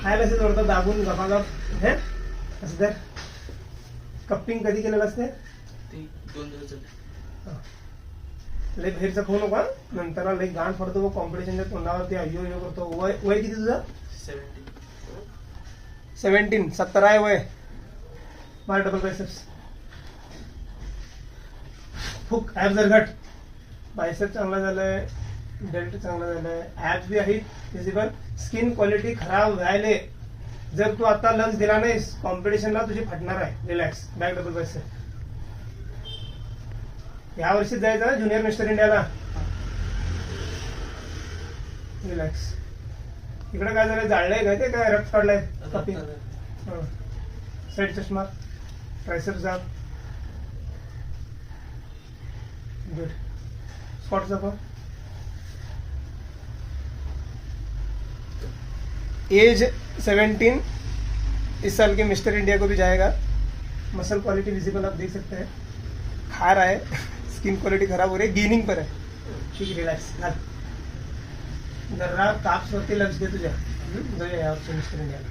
खायला असे जोडतं दाबून गपागप हे असं तर कप्पिंग कधी केलेलं असते ते 2 दिवस झाले. लई बाहेरचा खाऊ नका नंतर लई घाण पडतो कॉम्पिटिशनच्या तोंडावरती अय्यो अय्यो करतो. वय किती तुझं 17 17 आहे वय. मार डबल बायसेप्स फुक ऍप जर घट बायसेप चांगला झालाय डेल्ट चांगला झालाय ऍप बी आहेत फिजिबल. स्किन क्वालिटी खराब व्हायले जर तू आता लक्ष दिला नाहीस कॉम्पिटिशनला तुझी फाटणार आहे. Relax back double bicep. या वर्षी जायचं ना ज्युनियर मिस्टर इंडियाला. रिलॅक्स. इकडे काय झालंय जाळलंय काय ते काय रक्त काढलाय कपिंग. साईड चष्मा ट्रायसेप्स दाब. गुड. स्क्वाट्स दाखव. एज 17 इस साल के मिस्टर इंडिया को भी जाएगा. मसल क्वालिटी विजिबल आप देख सकते हैं. खा रहा है स्किन क्वालिटी खराब हो रही है गेनिंग पर है. ठीक रिलॅक्स घाल. जरा काप्स वरती लक्ष दे तुझ्या. जाऊया यावरच्या मिस्टर इंडियाला.